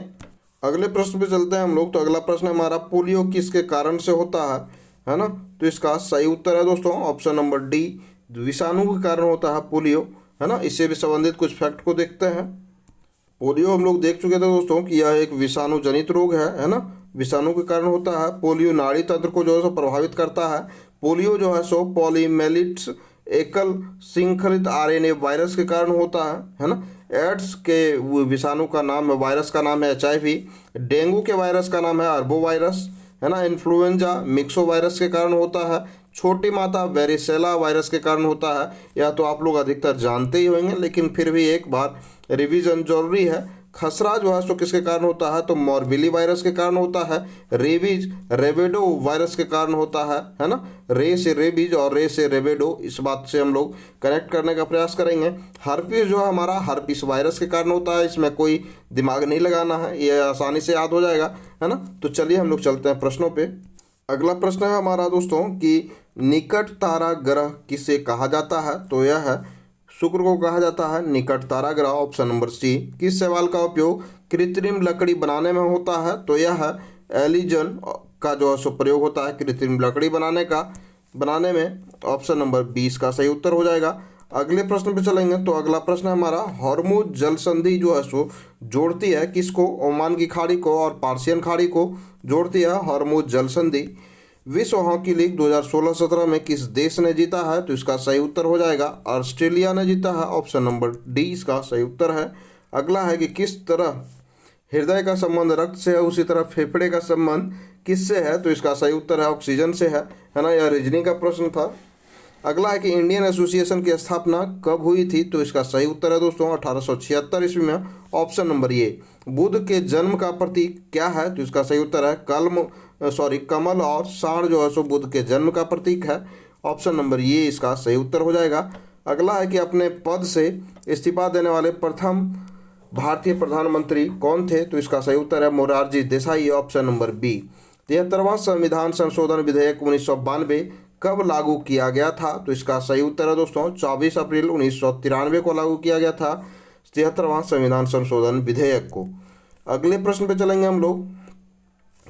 अगले प्रश्न पे चलते हैं हम लोग। तो अगला प्रश्न हमारा पोलियो किसके कारण से होता है ना, तो इसका सही उत्तर है दोस्तों ऑप्शन नंबर D विषाणु के कारण होता है पोलियो, है ना। इससे भी संबंधित कुछ फैक्ट को देखते हैं। पोलियो हम लोग देख चुके थे दोस्तों कि यह एक विषाणु जनित रोग है ना, विषाणु के कारण होता है। पोलियो नाड़ी तंत्र को जो है सो प्रभावित करता है। पोलियो जो है सो पॉलीमेलिट्स एकल श्रृंखलित RNA वायरस के कारण होता है ना। एड्स के विषाणु का नाम, वायरस का नाम है HIV। डेंगू के वायरस का नाम है अरबो वायरस, है ना। इन्फ्लुएंजा मिक्सो वायरस के कारण होता है। छोटी माता वेरिसेला वायरस के कारण होता है। यह तो आप लोग अधिकतर जानते ही होंगे, लेकिन फिर भी एक बार रिवीजन जरूरी है। खसरा जो है सो किसके कारण होता है, तो मॉर्बिली वायरस के कारण होता है। रेबीज रेबेडो वायरस के कारण होता है ना। रे से रेबीज और रे से रेबेडो, इस बात से हम लोग कनेक्ट करने का प्रयास करेंगे। हर्पीस जो है हमारा हर्पीस वायरस के कारण होता है, इसमें कोई दिमाग नहीं लगाना है, ये आसानी से याद हो जाएगा, है ना। तो चलिए हम लोग चलते हैं प्रश्नों पे। अगला प्रश्न है हमारा दोस्तों कि निकट तारा ग्रह किसे कहा जाता है, तो यह है शुक्र को कहा जाता है निकट तारा ग्रह, ऑप्शन नंबर सी। किस शैवाल का उपयोग कृत्रिम लकड़ी बनाने में होता है, तो यह है एलिजन का जो है सो प्रयोग होता है कृत्रिम लकड़ी बनाने में, ऑप्शन नंबर 20 का सही उत्तर हो जाएगा। अगले प्रश्न पे चलेंगे। तो अगला प्रश्न है हमारा हॉर्मुज जल संधि जो है सो जोड़ती है किसको, ओमान की खाड़ी को और पार्सियन खाड़ी को जोड़ती है हॉर्मुज जल संधि। विश्व हॉकी लीग 2016-17 में किस देश ने जीता है, तो इसका सही उत्तर हो जाएगा ऑस्ट्रेलिया ने जीता है, ऑप्शन नंबर डी इसका सही उत्तर है। अगला है कि किस तरह हृदय का संबंध रक्त से है उसी तरह फेफड़े का संबंध किससे है, तो इसका सही उत्तर है ऑक्सीजन से है ना। यह रीजनिंग का प्रश्न था। अगला है कि इंडियन एसोसिएशन की स्थापना कब हुई थी, तो इसका सही उत्तर है दोस्तों 1876 ईस्वी में, ऑप्शन नंबर ए। बुध के जन्म का प्रतीक क्या है, तो इसका सही उत्तर है कमल और साण जो है सो बुध के जन्म का प्रतीक है, ऑप्शन नंबर ए इसका सही उत्तर हो जाएगा। अगला है कि अपने पद से इस्तीफा देने वाले प्रथम भारतीय प्रधानमंत्री कौन थे, तो इसका सही उत्तर है Morarji Desai, option number B. 73वां संविधान संशोधन विधेयक 1992 कब लागू किया गया था, तो इसका सही उत्तर है दोस्तों 24 अप्रैल 1993 को लागू किया गया था 73वां संविधान संशोधन विधेयक को। अगले प्रश्न पे चलेंगे हम लोग।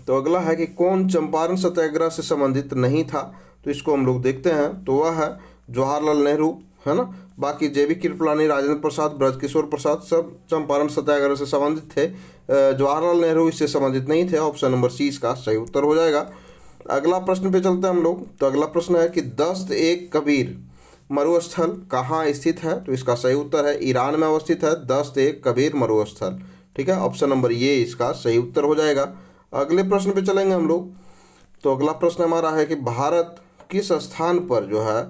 तो अगला है कि कौन चंपारण सत्याग्रह से संबंधित नहीं था, तो इसको हम लोग देखते हैं। तो वह है जवाहरलाल नेहरू, है ना। बाकी जेबी कृपलानी, राजेंद्र प्रसाद, ब्रजकिशोर प्रसाद सब चंपारण सत्याग्रह से संबंधित थे। जवाहरलाल नेहरू इससे संबंधित नहीं थे, ऑप्शन नंबर सी इसका सही उत्तर हो जाएगा। अगला प्रश्न पे चलते हैं हम लोग। तो अगला प्रश्न है कि दस्त एक कबीर मरुस्थल कहाँ स्थित है, तो इसका सही उत्तर है ईरान में अवस्थित है दस्त एक कबीर मरुस्थल, ठीक है, ऑप्शन नंबर ये इसका सही उत्तर हो जाएगा। अगले प्रश्न पे चलेंगे हम लोग। तो अगला प्रश्न हमारा है कि भारत किस स्थान पर जो है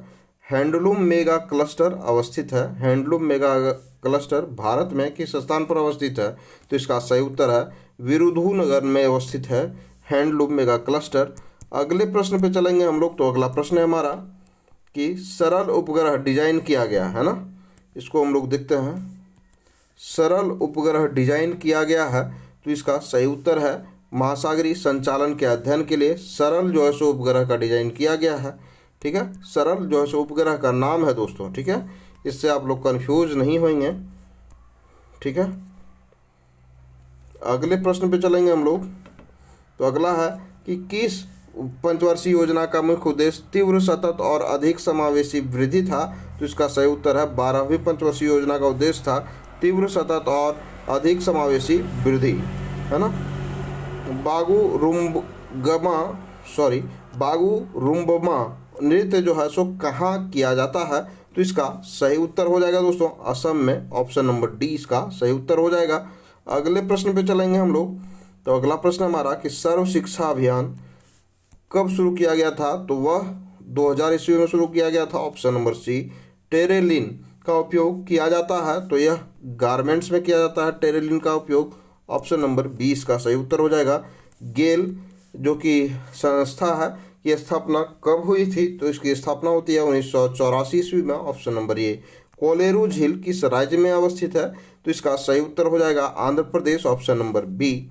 हैंडलूम मेगा क्लस्टर अवस्थित है, हैंडलूम मेगा क्लस्टर भारत में किस स्थान पर अवस्थित है, तो इसका सही उत्तर है विरुधुनगर में अवस्थित है हैंडलूम मेगा क्लस्टर। अगले प्रश्न पे चलेंगे हम लोग। तो अगला प्रश्न है हमारा कि सरल उपग्रह डिजाइन किया गया है ना, इसको हम लोग देखते हैं। सरल उपग्रह डिजाइन किया गया है, तो इसका सही उत्तर है महासागरीय संचालन के अध्ययन के लिए सरल जो है सो उपग्रह का डिजाइन किया गया है, ठीक है। सरल जो है सो उपग्रह का नाम है दोस्तों, ठीक है, इससे आप लोग कंफ्यूज नहीं होंगे, ठीक है। अगले प्रश्न पे चलेंगे हम लोग। तो अगला है कि किस पंचवर्षीय योजना का मुख्य उद्देश्य तीव्र, सतत और अधिक समावेशी वृद्धि था, तो इसका सही उत्तर है 12वीं पंचवर्षीय योजना का उद्देश्य था तीव्र, सतत और अधिक समावेशी वृद्धि, है ना। बागु रुम्बमा नृत्य जो है सो कहाँ किया जाता है, तो इसका सही उत्तर हो जाएगा दोस्तों असम में, ऑप्शन नंबर डी इसका सही उत्तर हो जाएगा। अगले प्रश्न पे चलेंगे हम लोग। तो अगला प्रश्न हमारा कि सर्व शिक्षा अभियान कब शुरू किया गया था, तो वह 2000 ईस्वी में शुरू किया गया था, ऑप्शन नंबर सी। टेरेलिन का उपयोग किया जाता है, तो यह गारमेंट्स में किया जाता है टेरेलिन का उपयोग, ऑप्शन नंबर 20 का सही उत्तर हो जाएगा। गेल जो कि संस्था है, ये स्थापना कब हुई थी, तो इसकी स्थापना होती है 1984 ईस्वी में, ऑप्शन नंबर ए। कोलेरू झील किस राज्य में अवस्थित है, तो इसका सही उत्तर हो जाएगा Andhra Pradesh, option number B.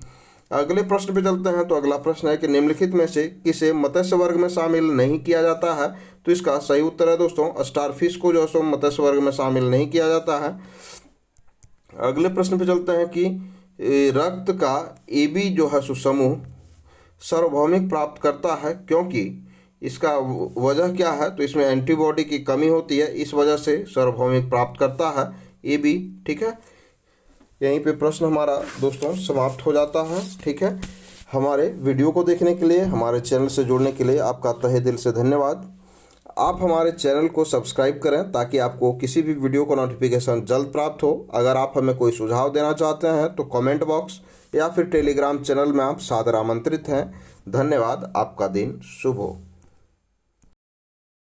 अगले प्रश्न पे चलते हैं। तो अगला प्रश्न है कि निम्नलिखित में से किसे मत्स्य वर्ग में शामिल नहीं किया जाता है, तो इसका सही उत्तर है दोस्तों स्टारफिश को जो है मत्स्य वर्ग में शामिल नहीं किया जाता है। अगले प्रश्न पे चलते हैं कि रक्त का AB जो है समूह सार्वभौमिक प्राप्त करता है क्योंकि, इसका वजह क्या है, तो इसमें एंटीबॉडी की कमी होती है, इस वजह से सार्वभौमिक प्राप्त करता है AB, ठीक है। यहीं पे प्रश्न हमारा दोस्तों समाप्त हो जाता है, ठीक है। हमारे वीडियो को देखने के लिए, हमारे चैनल से जुड़ने के लिए आपका तहे दिल से धन्यवाद। आप हमारे चैनल को सब्सक्राइब करें ताकि आपको किसी भी वीडियो का नोटिफिकेशन जल्द प्राप्त हो। अगर आप हमें कोई सुझाव देना चाहते हैं तो कमेंट बॉक्स या फिर टेलीग्राम चैनल में आप सादर आमंत्रित हैं। धन्यवाद, आपका दिन शुभ हो।